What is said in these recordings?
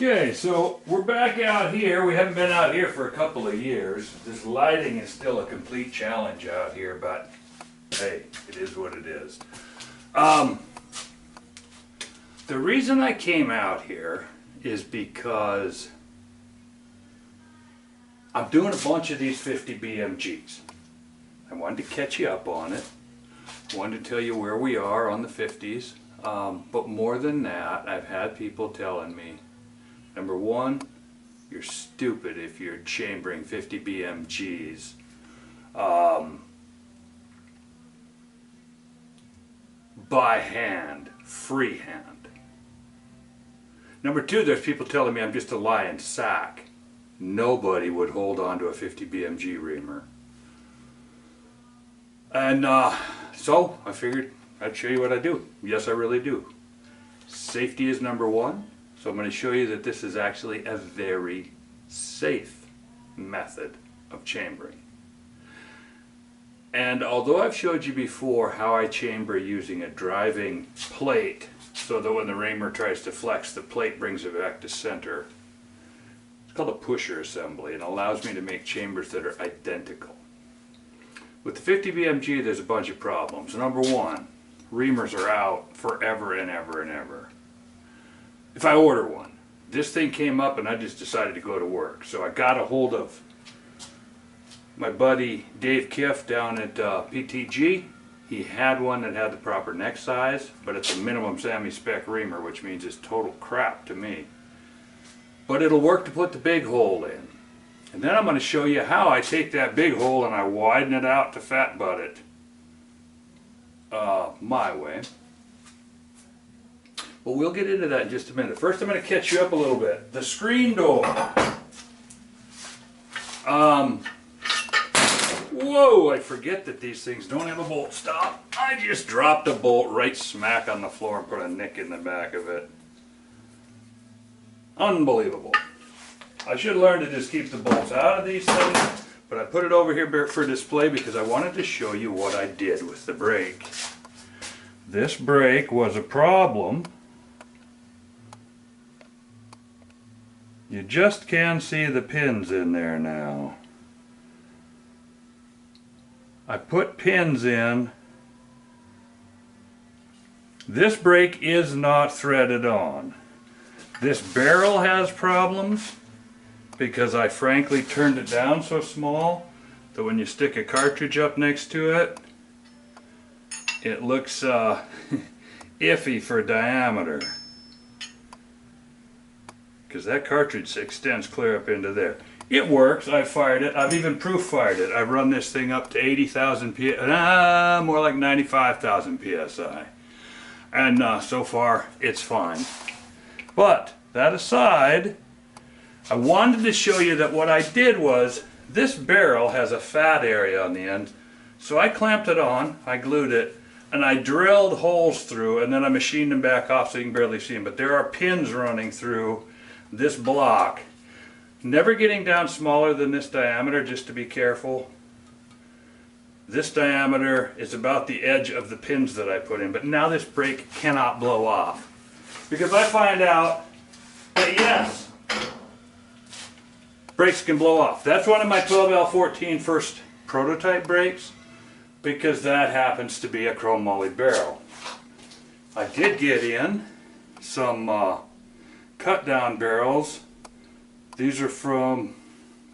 Okay, so we're back out here. We haven't been out here for a couple of years. This lighting is still a complete challenge out here, but hey, it is what it is. The reason I came out here is because I'm doing a bunch of these 50 BMGs. I wanted to catch you up on it. I wanted to tell you where we are on the 50s. But more than that, I've had people telling me, number one, you're stupid if you're chambering 50 BMGs. By hand, freehand. Number two, there's people telling me I'm just a lying sack. Nobody would hold on to a 50 BMG reamer. And so I figured I'd show you what I do. Yes, I really do. Safety is number one. So I'm going to show you that this is actually a very safe method of chambering. And although I've showed you before how I chamber using a driving plate, so that when the reamer tries to flex, the plate brings it back to center. It's called a pusher assembly and allows me to make chambers that are identical. With the 50 BMG, there's a bunch of problems. Number one, reamers are out forever and ever and ever. If I order one, this thing came up and I just decided to go to work. So I got a hold of my buddy Dave Kiff down at PTG. He had one that had the proper neck size, but it's a minimum semi-spec reamer, which means it's total crap to me. But it'll work to put the big hole in. And then I'm going to show you how I take that big hole and I widen it out to fat butt it my way. But we'll get into that in just a minute. First I'm going to catch you up a little bit. The screen door. Whoa, I forget that these things don't have a bolt stop. I just dropped a bolt right smack on the floor and put a nick in the back of it. Unbelievable. I should learn to just keep the bolts out of these things, but I put it over here for display because I wanted to show you what I did with the brake. This brake was a problem. You just can see the pins in there now. I put pins in. This brake is not threaded on. This barrel has problems because I frankly turned it down so small that when you stick a cartridge up next to it, it looks iffy for diameter. Because that cartridge extends clear up into there. It works. I've fired it. I've even proof fired it. I've run this thing up to 80,000 psi, more like 95,000 psi. And so far, it's fine. But that aside, I wanted to show you that what I did was, this barrel has a fat area on the end, so I clamped it on, I glued it, and I drilled holes through, and then I machined them back off so you can barely see them. But there are pins running through this block, never getting down smaller than this diameter, just to be careful. This diameter is about the edge of the pins that I put in, but now this brake cannot blow off. Because I find out that yes, brakes can blow off. That's one of my 12L14 first prototype brakes, because that happens to be a chrome moly barrel. I did get in some cut down barrels. These are from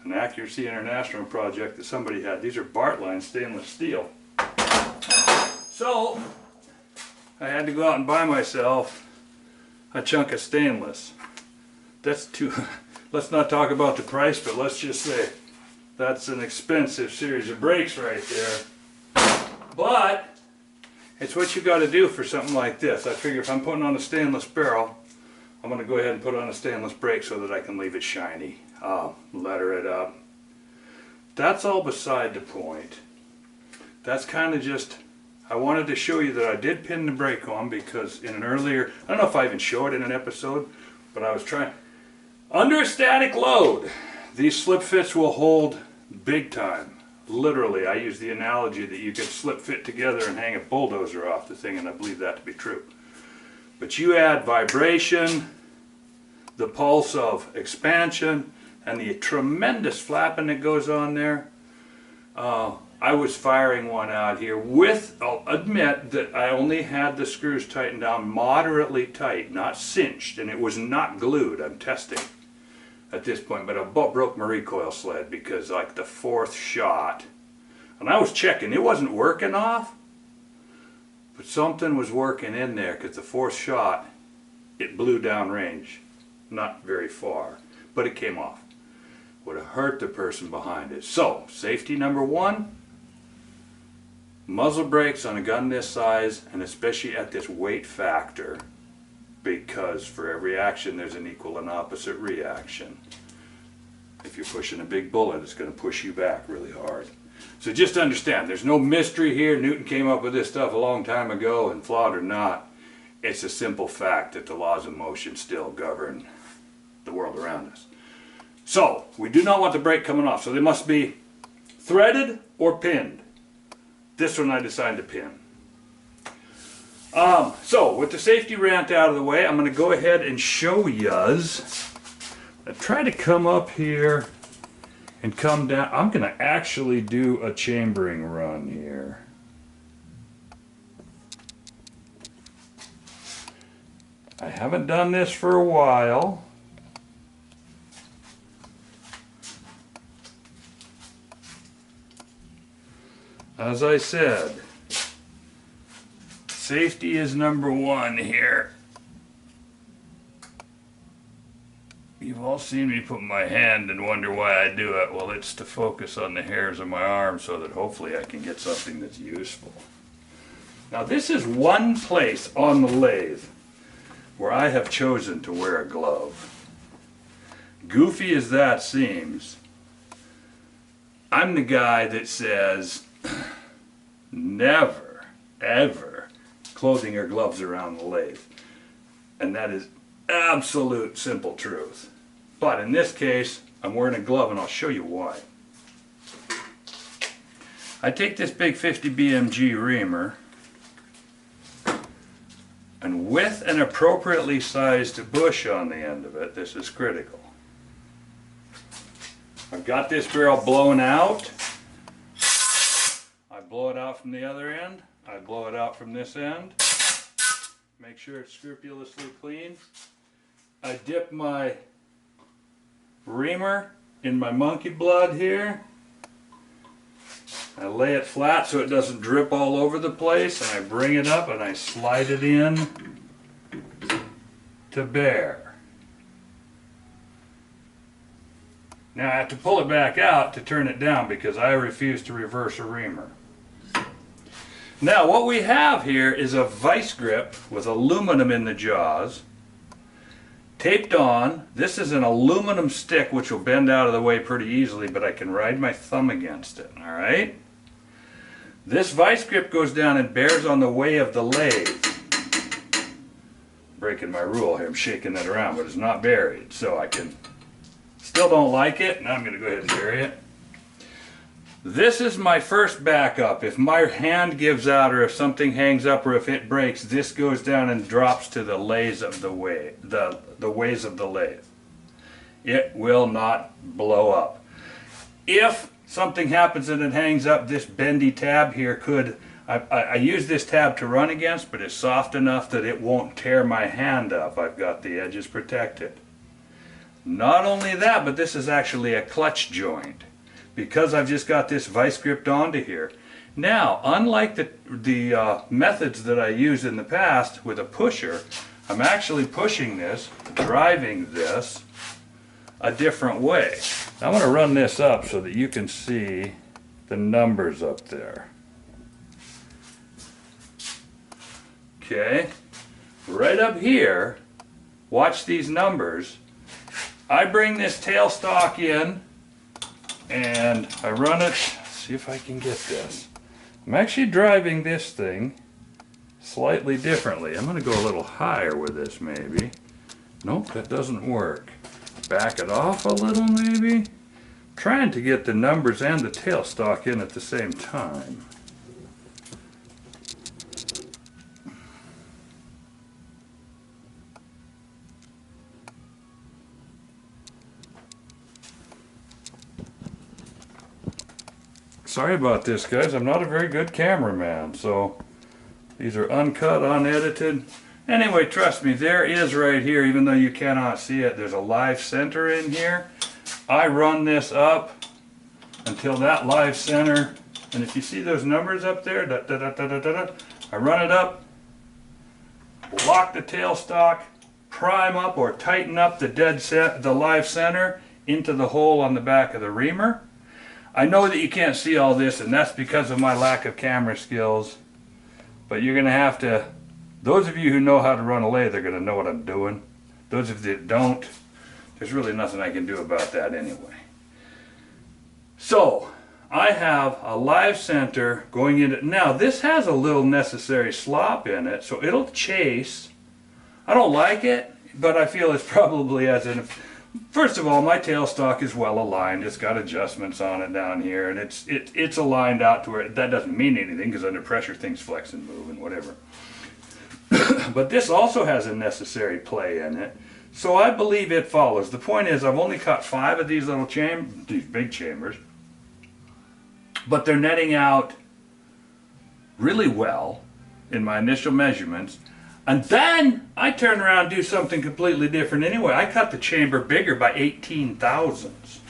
an Accuracy International project that somebody had. These are Bartline stainless steel. So I had to go out and buy myself a chunk of stainless. That's too, let's not talk about the price, but let's just say that's an expensive series of brakes right there. But it's what you got to do for something like this. I figure if I'm putting on a stainless barrel, I'm going to go ahead and put on a stainless brake so that I can leave it shiny, letter it up. That's all beside the point. That's kind of just, I wanted to show you that I did pin the brake on, because in an earlier, I don't know if I even show it in an episode, but I was trying, under a static load, these slip fits will hold big time. Literally, I use the analogy that you could slip fit together and hang a bulldozer off the thing, and I believe that to be true. But you add vibration, the pulse of expansion and the tremendous flapping that goes on there. I was firing one out here with, I'll admit that I only had the screws tightened down moderately tight, not cinched, and it was not glued. I'm testing at this point, but I broke my recoil sled because like the fourth shot, and I was checking, it wasn't working off, but something was working in there because the fourth shot, it blew down range, not very far, but it came off. Would have hurt the person behind it. So, safety number one, muzzle brakes on a gun this size, and especially at this weight factor, because for every action there's an equal and opposite reaction. If you're pushing a big bullet, it's going to push you back really hard. So just understand, there's no mystery here. Newton came up with this stuff a long time ago, and flawed or not, it's a simple fact that the laws of motion still govern the world around us. So, we do not want the brake coming off, so they must be threaded or pinned. This one I decided to pin. So, with the safety rant out of the way, I'm going to go ahead and show yous. I try to come up here and come down. I'm going to actually do a chambering run here. I haven't done this for a while. As I said, safety is number one here. You've all seen me put my hand and wonder why I do it. Well, it's to focus on the hairs of my arm so that hopefully I can get something that's useful. Now this is one place on the lathe where I have chosen to wear a glove. Goofy as that seems, I'm the guy that says, never, ever clothing or gloves around the lathe. And that is absolute simple truth. But in this case, I'm wearing a glove, and I'll show you why. I take this big 50 BMG reamer, and with an appropriately sized bush on the end of it, this is critical. I've got this barrel blown out. I blow it out from the other end. I blow it out from this end. Make sure it's scrupulously clean. I dip my reamer in my monkey blood here. I lay it flat so it doesn't drip all over the place, and I bring it up and I slide it in to bear. Now I have to pull it back out to turn it down because I refuse to reverse a reamer. Now what we have here is a vice grip with aluminum in the jaws, taped on. This is an aluminum stick which will bend out of the way pretty easily, but I can ride my thumb against it, alright? This vice grip goes down and bears on the way of the lathe. Breaking my rule here, I'm shaking that around, but it's not buried, so I can, still don't like it, and I'm going to go ahead and bury it. This is my first backup. If my hand gives out, or if something hangs up, or if it breaks, this goes down and drops to the lays of the way, the ways of the lathe. It will not blow up. If something happens and it hangs up, this bendy tab here could, I use this tab to run against, but it's soft enough that it won't tear my hand up. I've got the edges protected. Not only that, but this is actually a clutch joint, because I've just got this vice gripped onto here. Now, unlike the methods that I used in the past with a pusher, I'm actually pushing this, driving this a different way. I'm going to run this up so that you can see the numbers up there. Okay, right up here, watch these numbers. I bring this tailstock in and I run it, see if I can get this. I'm actually driving this thing slightly differently. I'm going to go a little higher with this maybe. Nope, that doesn't work. Back it off a little maybe. I'm trying to get the numbers and the tailstock in at the same time. Sorry about this, guys. I'm not a very good cameraman, so these are uncut, unedited. Anyway, trust me, there is right here, even though you cannot see it, there's a live center in here. I run this up until that live center, and if you see those numbers up there, I run it up, lock the tailstock, prime up or tighten up the live center into the hole on the back of the reamer. I know that you can't see all this, and that's because of my lack of camera skills, but you're going to have to, those of you who know how to run a lathe are going to know what I'm doing. Those of you that don't, there's really nothing I can do about that anyway. So I have a live center going into, now this has a little necessary slop in it, so it'll chase. I don't like it, but I feel it's probably as in, first of all, my tailstock is well aligned. It's got adjustments on it down here, and it's aligned out to where that doesn't mean anything because under pressure things flex and move and whatever. But this also has a necessary play in it, so I believe it follows. The point is, I've only cut 5 of these little these big chambers, but they're netting out really well in my initial measurements. And then I turn around and do something completely different anyway. I cut the chamber bigger by 18 thousandths.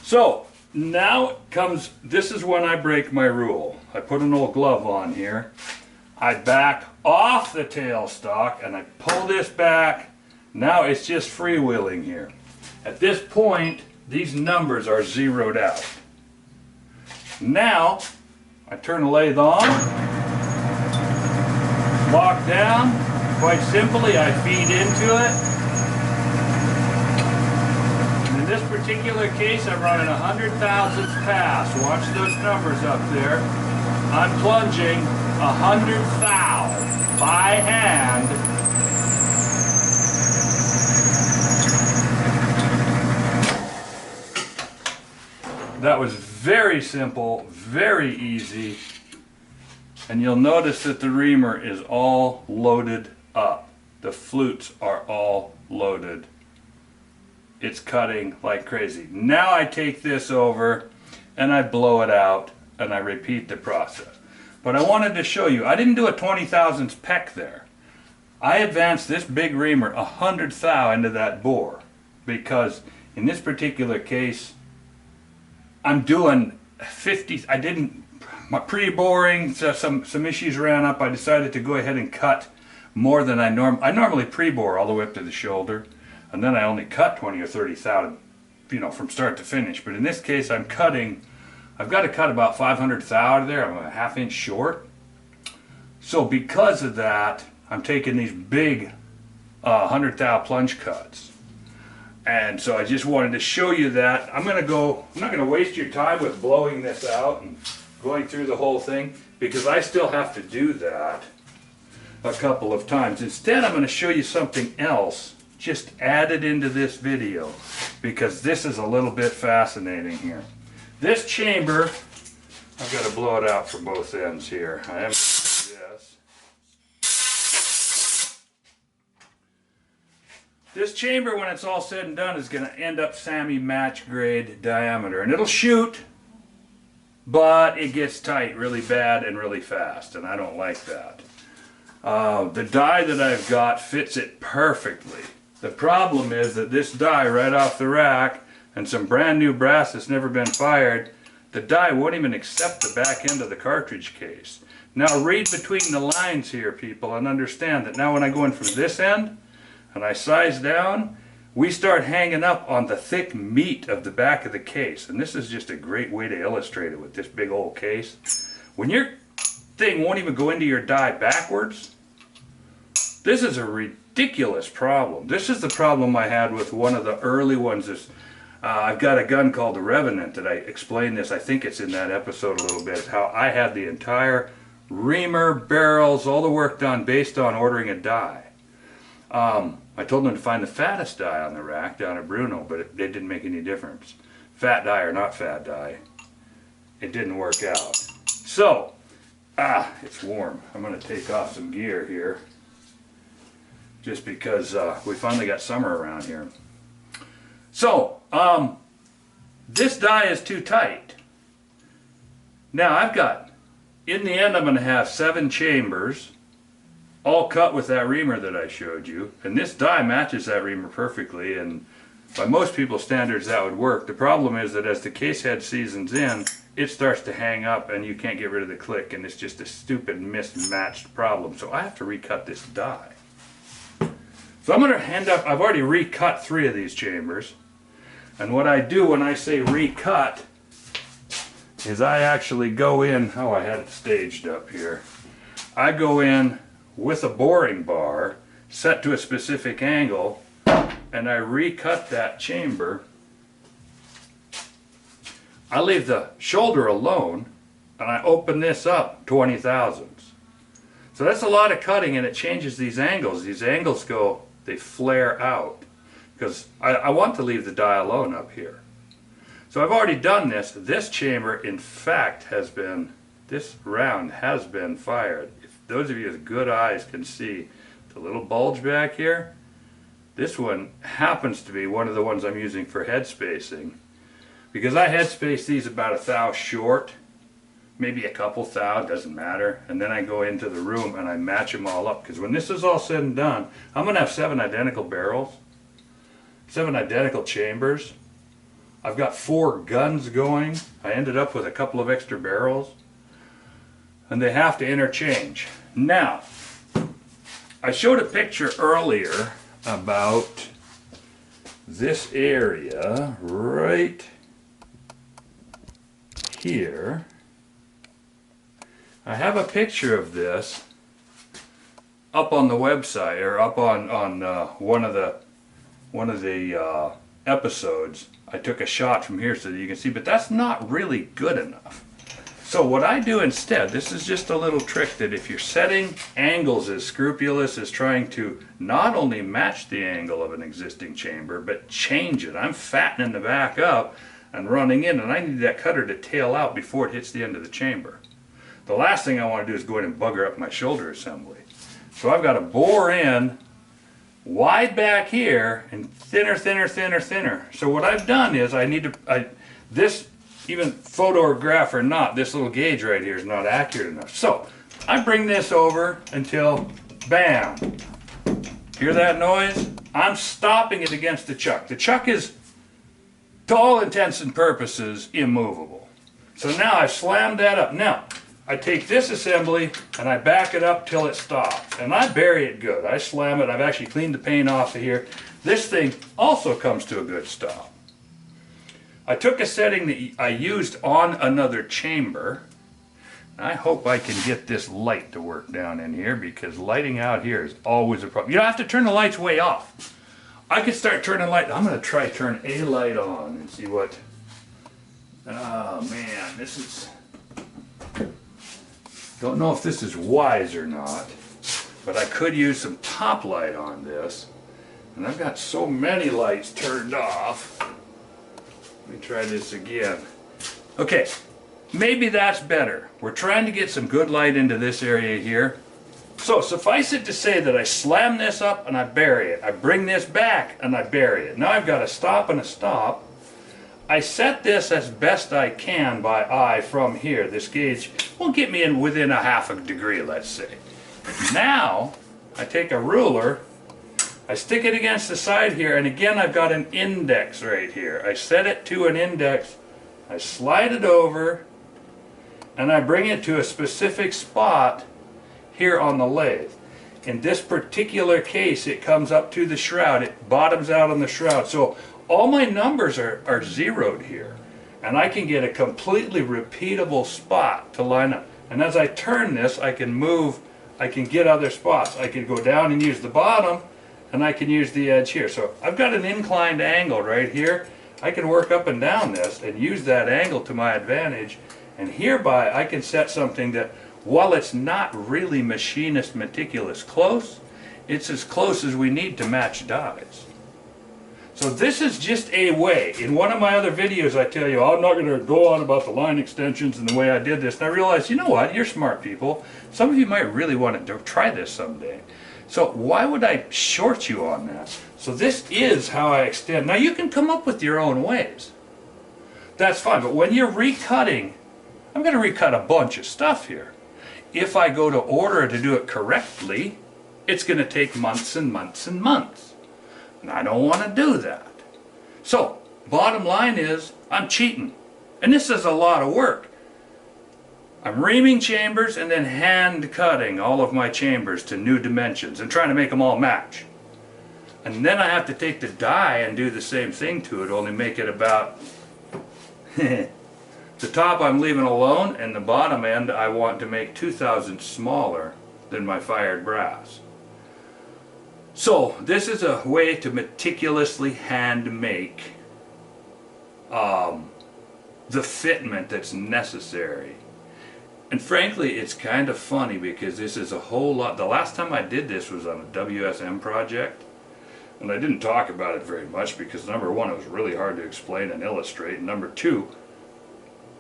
So now comes, this is when I break my rule. I put an old glove on here. I back off the tailstock and I pull this back. Now it's just freewheeling here. At this point, these numbers are zeroed out. Now I turn the lathe on, lock down. Quite simply, I feed into it. And in this particular case, I'm running 100 thousandths pass. Watch those numbers up there. I'm plunging 100 thou by hand. That was very simple, very easy. And you'll notice that the reamer is all loaded up. The flutes are all loaded. It's cutting like crazy. Now I take this over and I blow it out and I repeat the process. But I wanted to show you, I didn't do a 20 thousandths peck there. I advanced this big reamer 100 thou into that bore because in this particular case, I'm doing 50, I didn't, my pre-boring, so some issues ran up. I decided to go ahead and cut more than I normally pre-bore all the way up to the shoulder, and then I only cut 20 or 30 thou, you know, from start to finish. But in this case, I'm cutting, I've got to cut about 500 thou out of there. I'm a ½ inch short. So because of that, I'm taking these big 100 thou plunge cuts. And so I just wanted to show you that. I'm not going to waste your time with blowing this out and going through the whole thing, because I still have to do that a couple of times. Instead, I'm going to show you something else just added into this video, because this is a little bit fascinating here. This chamber, I've got to blow it out from both ends here. I am this. This chamber, when it's all said and done, is going to end up SAMI match grade diameter, and it'll shoot, but it gets tight really bad and really fast, and I don't like that. The die that I've got fits it perfectly. The problem is that this die right off the rack and some brand new brass that's never been fired, the die won't even accept the back end of the cartridge case. Now read between the lines here, people, and understand that now when I go in from this end and I size down, we start hanging up on the thick meat of the back of the case. And this is just a great way to illustrate it with this big old case. When your thing won't even go into your die backwards, this is a ridiculous problem. This is the problem I had with one of the early ones. I've got a gun called the Revenant that I explained this. I think it's in that episode a little bit. How I had the entire reamer, barrels, all the work done based on ordering a die. I told them to find the fattest die on the rack down at Bruno, but it didn't make any difference. Fat die or not fat die, it didn't work out. So, it's warm. I'm going to take off some gear here, just because we finally got summer around here. So, this die is too tight. Now I've got, in the end I'm going to have 7 chambers, all cut with that reamer that I showed you. And this die matches that reamer perfectly, and by most people's standards that would work. The problem is that as the case head seasons in, it starts to hang up and you can't get rid of the click, and it's just a stupid mismatched problem. So I have to recut this die. So I'm going to end up, I've already recut 3 of these chambers. And what I do when I say recut is I actually go in, oh, I had it staged up here. I go in with a boring bar set to a specific angle, and I recut that chamber. I leave the shoulder alone, and I open this up 20 thousandths. So that's a lot of cutting, and it changes these angles. These angles go, they flare out, because I want to leave the die alone up here. So I've already done this. This chamber, in fact, has been, this round has been fired. If those of you with good eyes can see the little bulge back here, this one happens to be one of the ones I'm using for head spacing, because I head space these about 1 thou short, maybe a couple thou, doesn't matter, and then I go into the room and I match them all up, because when this is all said and done, I'm going to have 7 identical barrels, 7 identical chambers. I've got 4 guns going. I ended up with a couple of extra barrels, and they have to interchange. Now, I showed a picture earlier about this area right here. I have a picture of this up on the website, or up on one of the episodes. I took a shot from here so that you can see, but that's not really good enough. So what I do instead, this is just a little trick that if you're setting angles as scrupulous as trying to not only match the angle of an existing chamber, but change it. I'm fattening the back up and running in, and I need that cutter to tail out before it hits the end of the chamber. The last thing I want to do is go in and bugger up my shoulder assembly. So I've got to bore in wide back here and thinner, thinner, thinner, thinner. So what I've done is this, even photograph or not, this little gauge right here is not accurate enough. So I bring this over until, bam, hear that noise? I'm stopping it against the chuck. The chuck is, to all intents and purposes, immovable. So now I've slammed that up. Now, I take this assembly and I back it up till it stops, and I bury it good. I slam it. I've actually cleaned the paint off of here. This thing also comes to a good stop. I took a setting that I used on another chamber. I hope I can get this light to work down in here, because lighting out here is always a problem. You don't have to turn the lights way off. I could start turning light. I'm going to try turn a light on and see what. Oh man, this is. Don't know if this is wise or not, but I could use some top light on this. And I've got so many lights turned off. Let me try this again. Okay, maybe that's better. We're trying to get some good light into this area here. So suffice it to say that I slam this up and I bury it. I bring this back and I bury it. Now I've got a stop and a stop. I set this as best I can by eye from here. This gauge will get me in within a half a degree, let's say. Now, I take a ruler, I stick it against the side here, and again I've got an index right here. I set it to an index, I slide it over, and I bring it to a specific spot here on the lathe. In this particular case, it comes up to the shroud. It bottoms out on the shroud. So all my numbers are zeroed here, and I can get a completely repeatable spot to line up. And as I turn this, I can move, I can get other spots. I can go down and use the bottom, and I can use the edge here. So I've got an inclined angle right here. I can work up and down this and use that angle to my advantage, and hereby I can set something that, while it's not really machinist meticulous close, it's as close as we need to match dies. So this is just a way. In one of my other videos I tell you, I'm not going to go on about the line extensions and the way I did this. And I realized, you know what, you're smart people. Some of you might really want to try this someday. So why would I short you on that? So this is how I extend. Now you can come up with your own ways. That's fine. But when you're recutting I'm going to recut a bunch of stuff here. If I go to order to do it correctly, it's going to take months and months and months. And I don't want to do that. So, bottom line is, I'm cheating. And this is a lot of work. I'm reaming chambers and then hand cutting all of my chambers to new dimensions and trying to make them all match. And then I have to take the die and do the same thing to it, only make it about... The top I'm leaving alone, and the bottom end I want to make 2 thousandths smaller than my fired brass. So this is a way to meticulously hand make the fitment that's necessary. And frankly, it's kind of funny because this is a whole lot. The last time I did this was on a WSM project, and I didn't talk about it very much because number one, it was really hard to explain and illustrate, and number two,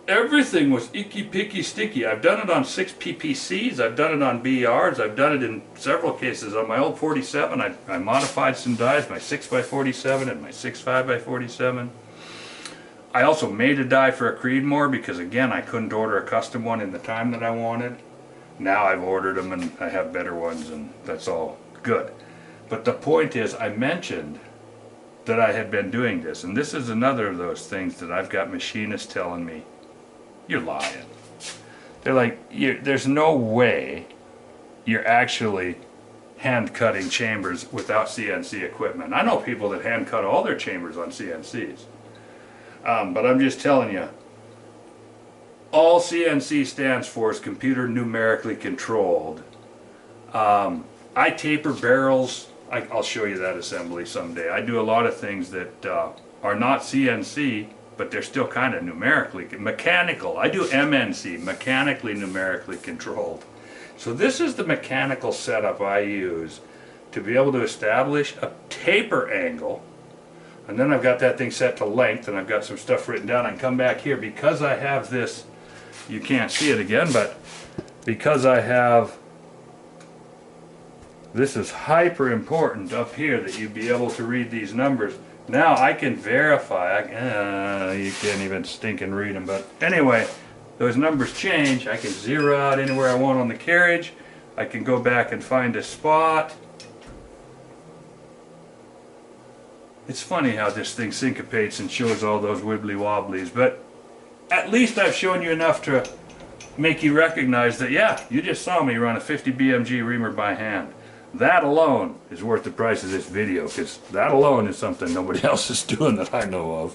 everything was icky picky sticky. I've done it on 6 PPCs, I've done it on BRs, I've done it in several cases on my old 47. I modified some dies, my 6x47 and my 6.5x47. I also made a die for a Creedmoor because again I couldn't order a custom one in the time that I wanted. Now I've ordered them and I have better ones, and that's all good. But the point is, I mentioned that I had been doing this, and this is another of those things that I've got machinists telling me, you're lying. They're like, there's no way you're actually hand cutting chambers without CNC equipment. I know people that hand cut all their chambers on CNCs. But I'm just telling you, all CNC stands for is computer numerically controlled. I taper barrels. I'll show you that assembly someday. I do a lot of things that are not CNC, but they're still kind of numerically mechanical. I do MNC, mechanically numerically controlled. So this is the mechanical setup I use to be able to establish a taper angle. And then I've got that thing set to length, and I've got some stuff written down. I can come back here because I have this, you can't see it again, but because I have, this is hyper important up here that you be able to read these numbers. Now I can verify, you can't even stinking read them, but anyway, those numbers change. I can zero out anywhere I want on the carriage. I can go back and find a spot. It's funny how this thing syncopates and shows all those wibbly wobblies, but at least I've shown you enough to make you recognize that, yeah, you just saw me run a 50 BMG reamer by hand. That alone is worth the price of this video, because that alone is something nobody else is doing that I know of.